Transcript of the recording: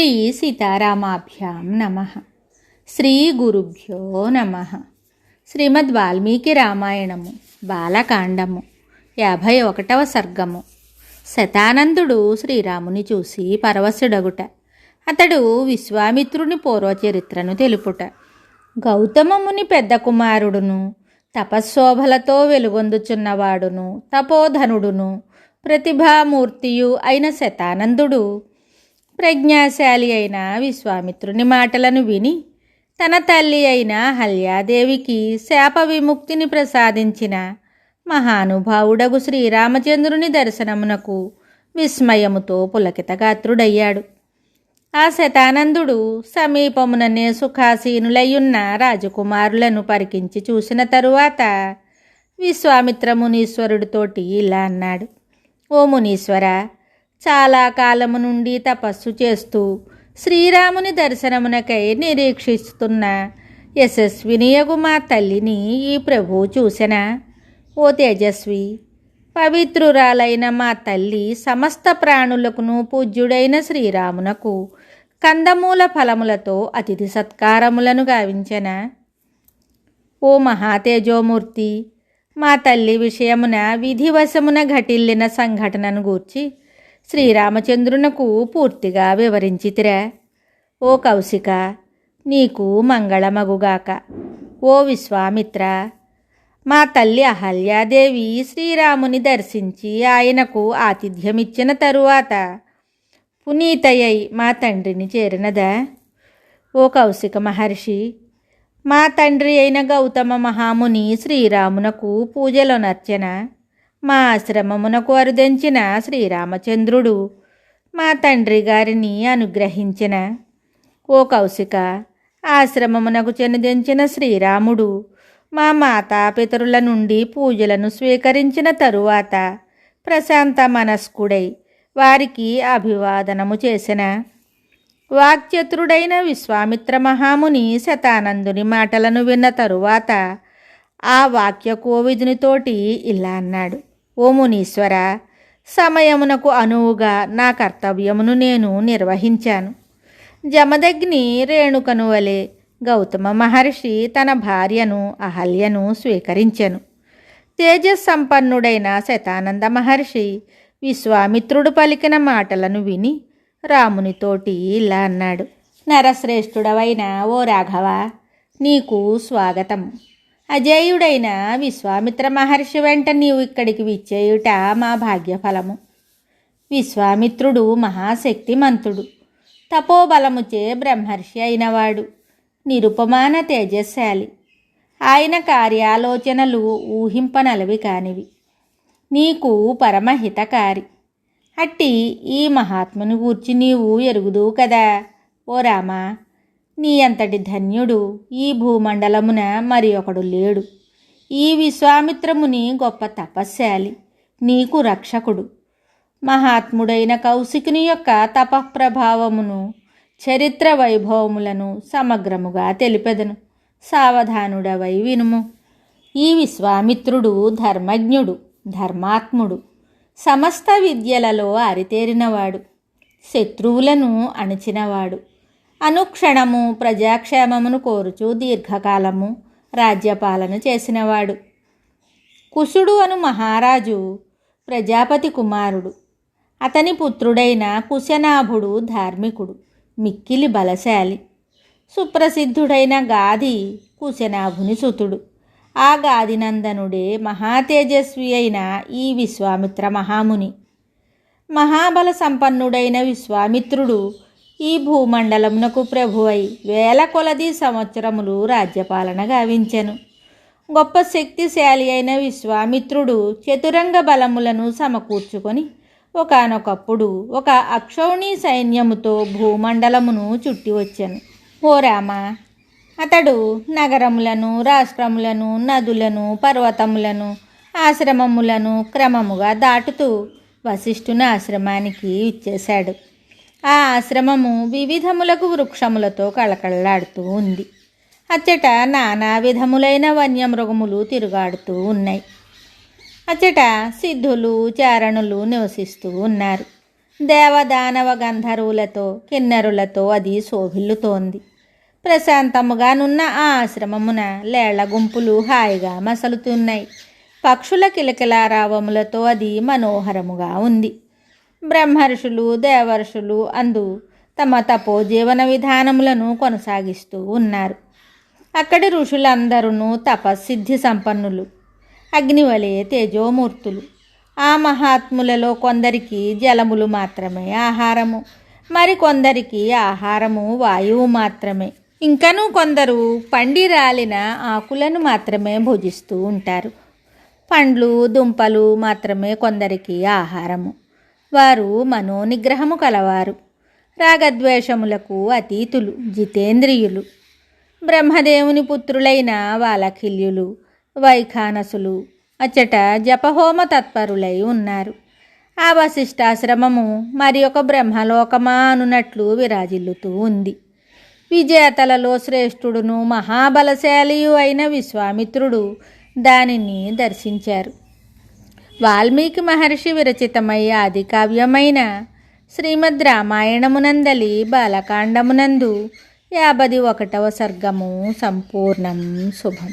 శ్రీ సీతారామాభ్యాం నమః. శ్రీ గురుభ్యో నమః. శ్రీమద్ వాల్మీకి రామాయణము బాలకాండము 51వ సర్గము. శతానందుడు శ్రీరాముని చూసి పరవశుడగుట. అతడు విశ్వామిత్రుని పూర్వచరిత్రను తెలుపుట. గౌతమముని పెద్ద కుమారుడును, తపశోభలతో వెలుగొందుచున్నవాడును, తపోధనుడును, ప్రతిభామూర్తియు అయిన శతానందుడు ప్రజ్ఞాశాలి అయిన విశ్వామిత్రుని మాటలను విని తన తల్లి అయిన అహల్యాదేవికి శాప విముక్తిని ప్రసాదించిన మహానుభావుడగు శ్రీరామచంద్రుని దర్శనమునకు విస్మయముతో పులకితగాత్రుడయ్యాడు. ఆ శతానందుడు సమీపముననే సుఖాసీనులయ్యున్న రాజకుమారులను పరికించి చూసిన తరువాత విశ్వామిత్ర మునీశ్వరుడితోటి ఇలా అన్నాడు: ఓ మునీశ్వర, చాలా కాలము నుండి తపస్సు చేస్తూ శ్రీరాముని దర్శనమునకై నిరీక్షిస్తున్న యశస్వినియగు మా తల్లిని ఈ ప్రభువు చూసెనా? ఓ తేజస్వి, పవిత్రురాలైన మా తల్లి సమస్త ప్రాణులకును పూజ్యుడైన శ్రీరామునకు కందమూల ఫలములతో అతిథి సత్కారములను గావించెనా? ఓ మహాతేజోమూర్తి, మా తల్లి విషయమున విధివశమున ఘటిల్లిన సంఘటనను గూర్చి శ్రీరామచంద్రునకు పూర్తిగా వివరించితిరా. ఓ కౌశిక, నీకు మంగళమగుగాక. ఓ విశ్వామిత్ర, మా తల్లి అహల్యాదేవి శ్రీరాముని దర్శించి ఆయనకు ఆతిథ్యమిచ్చిన తరువాత పునీతయ్యై మా తండ్రిని చేరినదా? ఓ కౌశిక మహర్షి, మా తండ్రి అయిన గౌతమ మహాముని శ్రీరామునకు పూజలొనర్చెన. మా ఆశ్రమమునకు అరుదెంచిన శ్రీరామచంద్రుడు మా తండ్రి గారిని అనుగ్రహించిన. ఓ కౌశిక, ఆశ్రమమునకు చెందించిన శ్రీరాముడు మా మాతాపితరుల నుండి పూజలను స్వీకరించిన తరువాత ప్రశాంత మనస్కుడై వారికి అభివాదనము చేసిన. వాక్చతురుడైన విశ్వామిత్ర మహాముని శతానందుని మాటలను విన్న తరువాత ఆ వాక్య కోవిదునితోటి ఇలా అన్నాడు: ఓ మునీశ్వర, సమయమునకు అనువుగా నా కర్తవ్యమును నేను నిర్వహించాను. జమదగ్ని రేణుకను వలె గౌతమ మహర్షి తన భార్యను అహల్యను స్వీకరించెను. తేజస్సంపన్నుడైన శతానంద మహర్షి విశ్వామిత్రుడు పలికిన మాటలను విని రామునితోటి ఇలా అన్నాడు: నరశ్రేష్ఠుడవైన ఓ రాఘవ, నీకు స్వాగతం. అజేయుడైన విశ్వామిత్ర మహర్షి వెంట నీవు ఇక్కడికి విచ్చేయుట మా భాగ్యఫలము. విశ్వామిత్రుడు మహాశక్తిమంతుడు, తపోబలముచే బ్రహ్మర్షి అయినవాడు, నిరుపమాన తేజశాలి. ఆయన కార్యాలోచనలు ఊహింపనలవి కానివి. నీకు పరమహితకారి. అట్టి ఈ మహాత్ముని గూర్చి నీవు ఎరుగుదు కదా. ఓ రామా, నీ అంతటి ధన్యుడు ఈ భూమండలమున మరి ఒకడు లేడు. ఈ విశ్వామిత్రముని గొప్ప తపశ్శాలి, నీకు రక్షకుడు. మహాత్ముడైన కౌశికుని యొక్క తపఃప్రభావమును, చరిత్ర వైభవములను సమగ్రముగా తెలిపెదను. సావధానుడవై వినుము. ఈ విశ్వామిత్రుడు ధర్మజ్ఞుడు, ధర్మాత్ముడు, సమస్త విద్యలలో ఆరితేరినవాడు, శత్రువులను అణిచినవాడు, అనుక్షణము ప్రజాక్షేమమును కోరుచూ దీర్ఘకాలము రాజ్యపాలన చేసినవాడు. కుశుడు అను మహారాజు ప్రజాపతి కుమారుడు. అతని పుత్రుడైన కుశనాభుడు ధార్మికుడు, మిక్కిలి బలశాలి. సుప్రసిద్ధుడైన గాది కుశనాభుని సుతుడు. ఆ గాదినందనుడే మహాతేజస్వి అయిన ఈ విశ్వామిత్ర మహాముని. మహాబల సంపన్నుడైన విశ్వామిత్రుడు ఈ భూమండలమునకు ప్రభువై వేల కొలది సంవత్సరములు రాజ్యపాలన గావించెను. గొప్ప శక్తిశాలి అయిన విశ్వామిత్రుడు చతురంగ బలములను సమకూర్చుకొని ఒకానొకప్పుడు ఒక అక్షౌణి సైన్యముతో భూమండలమును చుట్టి వచ్చెను. ఓ రామ, అతడు నగరములను, రాష్ట్రములను, నదులను, పర్వతములను, ఆశ్రమములను క్రమముగా దాటుతూ వశిష్ఠుని ఆశ్రమానికి ఇచ్చేశాడు. ఆ ఆశ్రమము వివిధములకు వృక్షములతో కళకళలాడుతూ ఉంది. అచ్చట నానా విధములైన వన్యమృగములు తిరుగాడుతూ ఉన్నాయి. అచ్చట సిద్ధులు, చారణులు నివసిస్తూ ఉన్నారు. దేవదానవ గంధర్వులతో కిన్నెరులతో అది శోభిల్లుతోంది. ప్రశాంతముగానున్న ఆ ఆశ్రమమున లేళ్ల గుంపులు హాయిగా మసలుతున్నాయి. పక్షుల కిలకిలారావములతో అది మనోహరముగా ఉంది. బ్రహ్మర్షులు దేవర్షులు అందు తమ తపోజీవన విధానములను కొనసాగిస్తూ ఉన్నారు. అక్కడి ఋషులందరూ తపస్సిద్ధి సంపన్నులు, అగ్నివలే తేజోమూర్తులు. ఆ మహాత్ములలో కొందరికి జలములు మాత్రమే ఆహారము, మరికొందరికి ఆహారము వాయువు మాత్రమే. ఇంకనూ కొందరు పండి రాలిన ఆకులను మాత్రమే భుజిస్తూ ఉంటారు. పండ్లు దుంపలు మాత్రమే కొందరికి ఆహారము. వారు మనోనిగ్రహము కలవారు, రాగద్వేషములకు అతీతులు, జితేంద్రియులు. బ్రహ్మదేవుని పుత్రులైన వాలఖిల్యులు, వైఖానసులు అచ్చట జపహోమ తత్పరులై ఉన్నారు. ఆ వశిష్ఠాశ్రమము మరి ఒక బ్రహ్మలోకమా అనునట్లు విరాజిల్లుతూ ఉంది. విజేతలలో శ్రేష్ఠుడును మహాబలశాలియు అయిన విశ్వామిత్రుడు దానిని దర్శించారు. వాల్మీకి మహర్షి విరచితమై ఆది కావ్యమైన శ్రీమద్ రామాయణమునందలి బాలకాండమునందు 51వ సర్గము సంపూర్ణం. శుభం.